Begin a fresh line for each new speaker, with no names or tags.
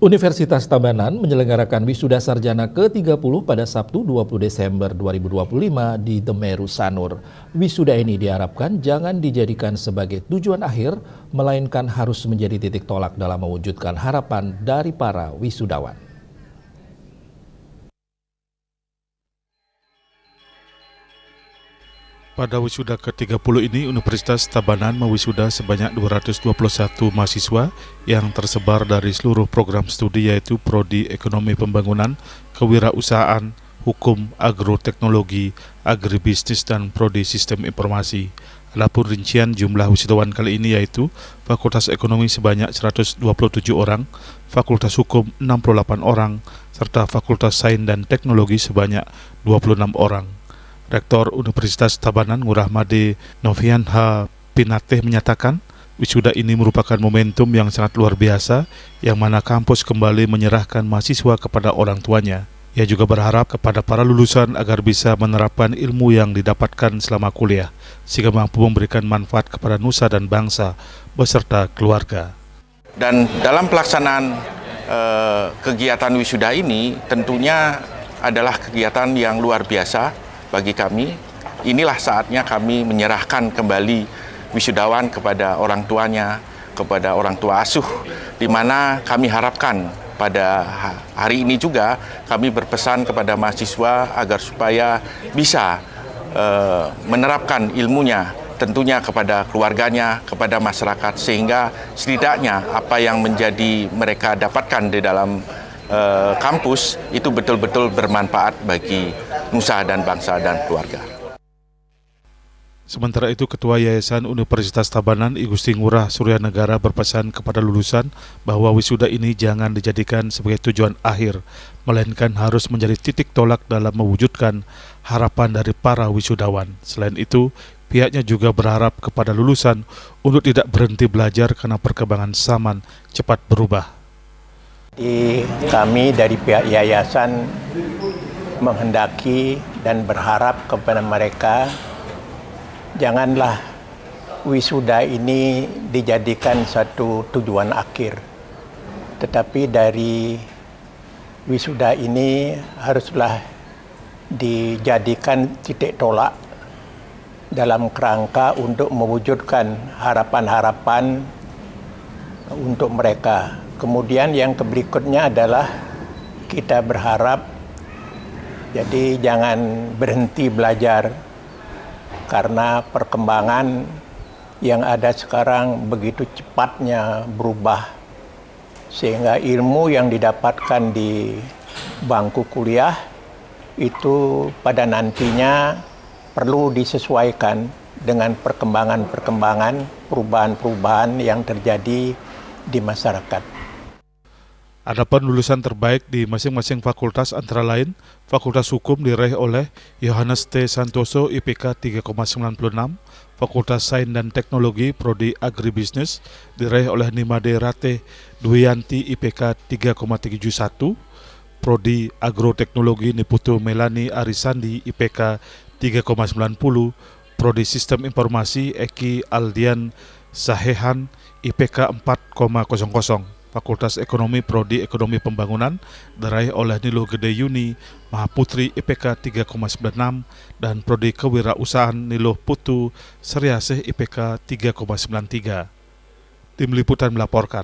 Universitas Tabanan menyelenggarakan wisuda sarjana ke-30 pada Sabtu 20 Desember 2025 di Demeru Sanur. Wisuda ini diharapkan jangan dijadikan sebagai tujuan akhir, melainkan harus menjadi titik tolak dalam mewujudkan harapan dari para wisudawan.
Pada wisuda ke-30 ini, Universitas Tabanan mewisuda sebanyak 221 mahasiswa yang tersebar dari seluruh program studi yaitu Prodi Ekonomi Pembangunan, Kewirausahaan, Hukum, Agroteknologi, Agribisnis, dan Prodi Sistem Informasi. Adapun rincian jumlah wisudawan kali ini yaitu Fakultas Ekonomi sebanyak 127 orang, Fakultas Hukum 68 orang, serta Fakultas Sains dan Teknologi sebanyak 26 orang. Rektor Universitas Tabanan Ngurah Made Novian H. Pinateh menyatakan wisuda ini merupakan momentum yang sangat luar biasa yang mana kampus kembali menyerahkan mahasiswa kepada orang tuanya. Ia juga berharap kepada para lulusan agar bisa menerapkan ilmu yang didapatkan selama kuliah sehingga mampu memberikan manfaat kepada nusa dan bangsa beserta keluarga.
Dan dalam pelaksanaan kegiatan wisuda ini tentunya adalah kegiatan yang luar biasa bagi kami. Inilah saatnya kami menyerahkan kembali wisudawan kepada orang tuanya, kepada orang tua asuh, di mana kami harapkan pada hari ini juga kami berpesan kepada mahasiswa agar supaya bisa menerapkan ilmunya tentunya kepada keluarganya, kepada masyarakat, sehingga setidaknya apa yang menjadi mereka dapatkan di dalam kampus itu betul-betul bermanfaat bagi nusa dan bangsa dan keluarga.
Sementara itu, Ketua Yayasan Universitas Tabanan I Gusti Ngurah Suryanegara berpesan kepada lulusan bahwa wisuda ini jangan dijadikan sebagai tujuan akhir, melainkan harus menjadi titik tolak dalam mewujudkan harapan dari para wisudawan. Selain itu, pihaknya juga berharap kepada lulusan untuk tidak berhenti belajar karena perkembangan zaman cepat berubah.
Kami dari pihak yayasan menghendaki dan berharap kepada mereka janganlah wisuda ini dijadikan satu tujuan akhir, tetapi dari wisuda ini haruslah dijadikan titik tolak dalam kerangka untuk mewujudkan harapan-harapan untuk mereka. Kemudian yang berikutnya adalah kita berharap jadi jangan berhenti belajar karena perkembangan yang ada sekarang begitu cepatnya berubah sehingga ilmu yang didapatkan di bangku kuliah itu pada nantinya perlu disesuaikan dengan perkembangan-perkembangan, perubahan-perubahan yang terjadi di masyarakat.
Adapun lulusan terbaik di masing-masing fakultas antara lain, Fakultas Hukum diraih oleh Yohanes T. Santoso IPK 3,96, Fakultas Sains dan Teknologi Prodi Agribisnis diraih oleh Nimade Rate Dwiyanti IPK 3,71, Prodi Agroteknologi Niputu Melani Arisandi IPK 3,90, Prodi Sistem Informasi Eki Aldian Sahehan IPK 4,00. Fakultas Ekonomi Prodi Ekonomi Pembangunan diraih oleh Nilo Gede Yuni Mahaputri IPK 3,96 dan Prodi Kewirausahaan Nilo Putu Seriasih IPK 3,93. Tim Liputan melaporkan.